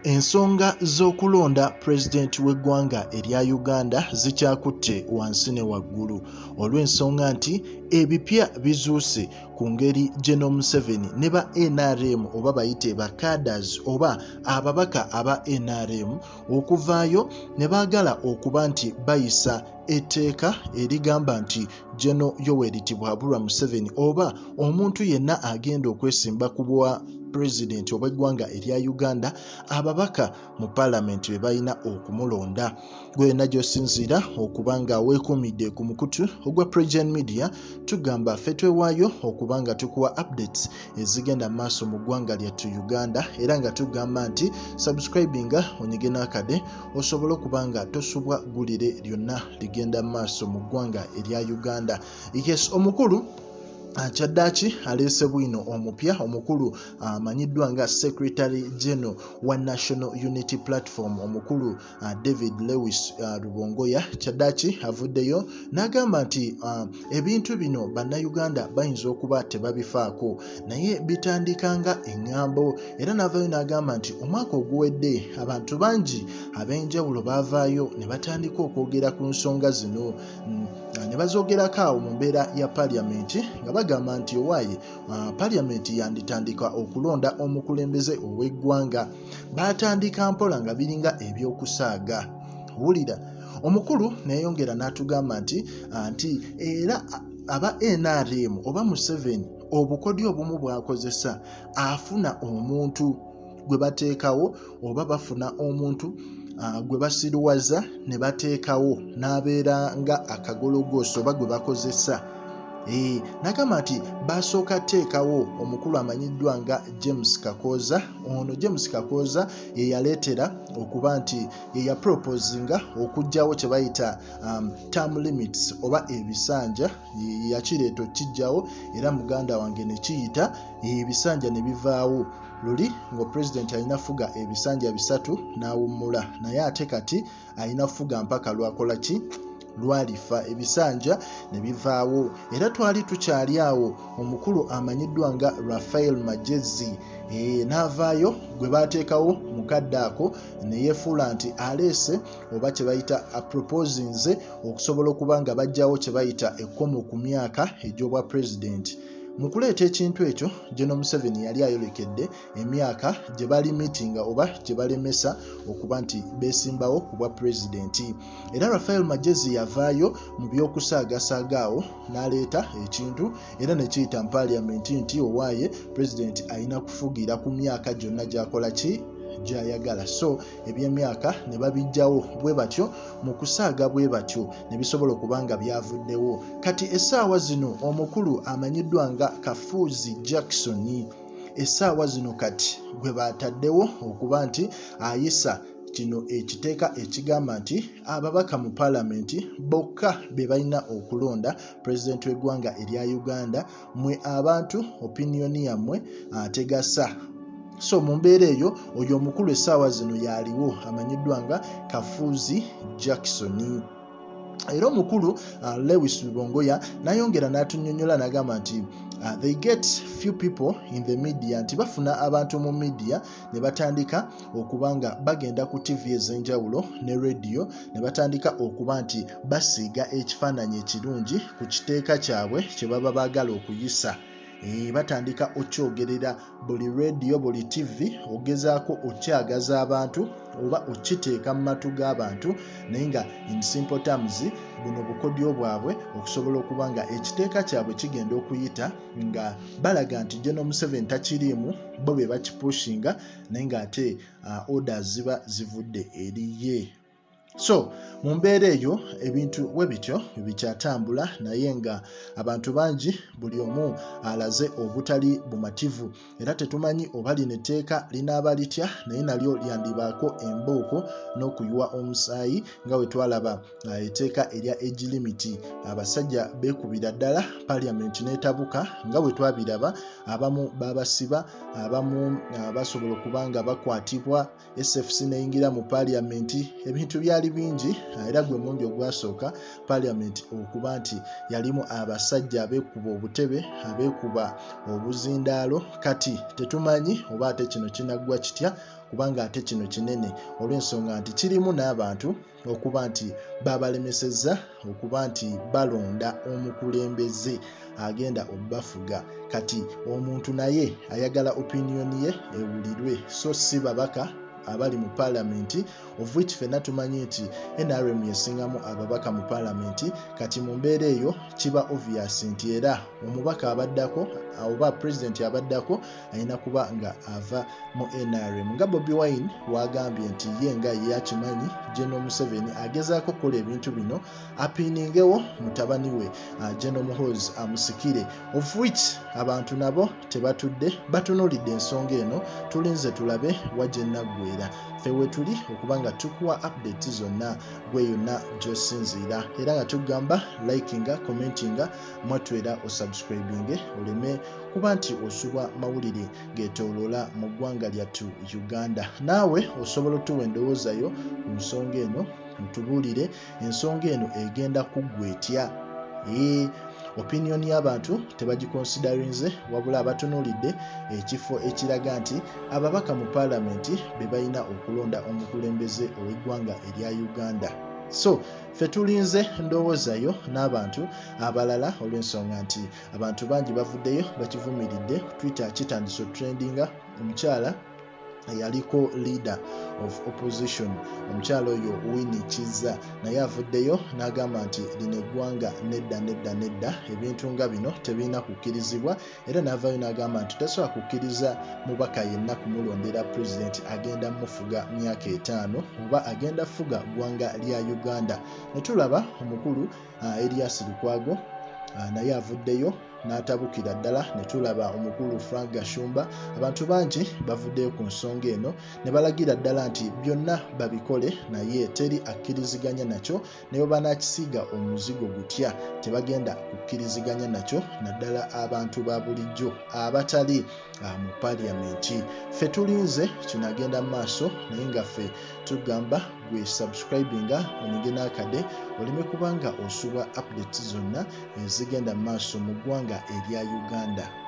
Ensonga z'okulonda pulezidenti w'eggwanga erya Uganda zikyakutte wansi ne waggulu olw'ensonga nti ebipya bizuuse ku ngeri General Museveni ne ba NRM oba bayite ba cadres oba ababaka aba NRM okuvaayo ne baagala okuba nti bayisa etteeka erigamba nti General Yoweri Museveni oba omuntu yenna agenda okwesimba ku bwa President obw'eggwanga erya Uganda ababaka mu Parliament be balina okumulonda. Gwena gy'osinziira okuba nga weekuumidde ku mukutu ogwa Pregen Media tugamba ffe twewaayo okuba nga tukuwa updates ezigenda mu maaso mu ggwanga lyattu Uganda era nga tugamba nti subscribinga onyige n'akade osobole okuba nga tosubwa ggulire lyonna ligenda mu maaso mu ggwanga erya Uganda. Yes, omukulu Chaddachi aleese bwino omupya omukulu amanyiddwa nga Secretary General wa National Unity Platform omukulu David Lewis Rubongoya. Chaddachi avuddeyo n'agamba nti ebintu bino bannayuganda bayinza okuba tebabifaako naye bitandikanga eŋŋambo era n'avaayo n'agamba nti omwaka oguwedde abantu bangi ab'enjawulo baavaayo ne batandika okwogera ku nsonga zino ne bazoogerako awo mu mbeera ya Parliament nga bagamba nti owaaye Parliament yanditandika okulonda omukulembeze ow'eggwanga baatandika mpola nga biringa ebyokusaaga. Wulira omukulu neyongera n'atugamba nti era aba NRM oba Museveni obukodyo obumu bw'akozesa afuna omuntu gwe bateekawo oba bafuna omuntu gwe basiruwaza ne bateekawo n'abeera nga akagologooso oba gwe bakozesa. Nagamba nti basooka teekawo omukulu amanyiddwa nga James Kakooza. Ono James Kakooza yeyaleetera okuba nti yeyaproposinga okugjawo kye bayita term limits oba ebisanja yakireeta okijjawo era muganda wange ne kiyita ebisanja ne bivaawo luli ngo president alina fuga ebisanja 3 n'awummula naye ate kati alina fuga mpaka lwakola ki lwalifa ebisanja ne bivaawo era twali tukyali awo omukulu amanyiddwa nga Rafael Magezi n'avaayo gwe baateekawo mukadde ako ne yeefuula nti aleese oba kye bayita aproposinze okusobola okuba nga bajjawo kye bayita ekkomo ku myaka egy'obwa president. Mu kuleeta ekintu ekyo General Museveni yali ayolekedde emyaka gye bali meetinga oba gye balemesa okuba nti beesimbawo ku bwa pulezidenti. Era Rafael Magezi yavaayo mu by'okusaagasaaga awo n'aleeta ekintu era ne kiyita mu Parliament nti owaaye pulezidenti alina kufugira ku myaka gyonna gy'akola ki gy'ayagala. So eby'emyaka ne babijjawo bwe batyo mu kusaaga bwe batyo ne bisobola okuba nga byavuddewo. Kati essaawa zino omukulu amanyiddwa nga Kafuzi Jackson essaawa zino kati gwe baataddewo okuba nti ayisa kino ekiteeka ekigamba nti ababaka mu Parliament bokka be balina okulonda pulezidenti w'eggwanga erya Uganda. Mwe abantu opinion yammwe tegasa. So mu mbeera eyo oyo omukulu essaawa zino yaliwo amanyiddwa nga Kafuzi Jackson. Era omukulu Lewis Rubongoya nayongera n'atunnyonnyola n'agamba nti they get few people in the media nti bafuna abantu mu media ne batandika okuba nga bagenda ku TV ez'enjawulo ne radio ne batandika okuba nti basiiga ekifaananyi ekirungi ku kiteeka kyabwe kye baba baagala okuyisa. Batandika okyogerera buli radio buli TV ogezaako okyagaza abantu oba okiteeka mu matu g'abantu naye nga in simple terms buno bukodyo bwabwe okusobola okuba nga ekiteeka kyabwe kigenda okuyita nga balaga nti General Museveni takiriimu bo be bakipushinga naye ng'ate orders ziba zivudde eriye. So mu mbeera eyo ebintu we bityo bikyatambula naye nga abantu bangi buli omu alaze obutali bumativu era tetumanyi oba lino etteeka linaaba litya naye nalyo lyandibaako embooko n'okuyiwa omusaayi nga we twalaba etteeka erya age limit abasajja beekubira ddala Parliament n'etabuka nga we twabiraba abamu babasiba abamu basobola okuba nga bakwatibwa SFC n'eyingira mu Parliament ebintu byali bingi era gwe mundi ogwasooka Parliament okuba nti yalimu abasajja abeekuba obutebe abeekuba obuzindaalo kati tetumanyi oba ate kino kinaggwa kitya kubanga ate kino kinene olw'ensonga nti kirimu n'abantu okuba nti babalemesezza okuba nti balonda omukulembeze agenda obafuga. Kati omuntu naye ayagala opinion ye ewulirwe, so si babaka abali mu parliament, of which fenna tumanyi nti NRM yesingamu ababaka mu parliament. Kati mu mbeera eyo kiba obvious nti era omubaka abaddako oba president abaddako alina kuba nga ava mu NRM. Nga Bobi Wine wagambye nti ye nga yakimanyi General Museveni agezaako kukola ebintu bino apiningewo mutabani we General muhoozi amusikire, of which abantu nabo tebatudde batunuulidde ensonga eno. Tulinze tulabe wajje naggweera ffe wetuli okuba nga tukuwa update zonna gwe yonna gy'osinziira, era nga tugamba likinga commentinga mwatwera osubscribinge oleme kuba nti osubwa mawulire geetooloola mu ggwanga lyattu Uganda. Naawe osobola otuwa endowooza yo ku nsonga eno, mutubuulire ensonga eno egenda kuggwa etya. Opinion y'abantu tebagikonsiderinze, wabula abatunuulidde ekifo ekiraga nti ababaka mu parliament be balina okulonda omukulembeze ow'eggwanga erya Uganda. So ffe tulinze ndowooza yo n'abantu abalala olw'ensonga nti abantu bangi bavuddeyo bakivumiridde. Twitter kitandise trendinga omukyala yaliko leader of opposition, omukyala oyo Winnie Kiza naye avuddeyo n'agamba nti lino eggwanga nedda ebintu nga bino tebirina kukkirizibwa, era n'avaayo n'agamba nti tasobola kukkiriza mubaka yenna kumulondera president agenda mufuga myaka 5 oba agenda fuga ggwanga lya Uganda. Ne tulaba omukulu Elias Lukwago naye avuddeyo n'atabukira ddala. Ne tulaba omukulu Frank Gashumba. Abantu bangi bavuddeyo ku nsonga eno ne balagira ddala nti byonna babikole, naye teri akkiriziganya nakyo, ne bwe banaakisiiga omuzigo gutya tebagenda kukkiriziganya nakyo, naddala abantu ba bulijjo abatali mu parliament. Ffe tulinze kino agenda mu maaso, naye nga ffe tugamba gwe subscribinga onyige n'akade oleme kubanga osubwa updates zonna ezigenda mu maaso mu ggwanga erya Uganda.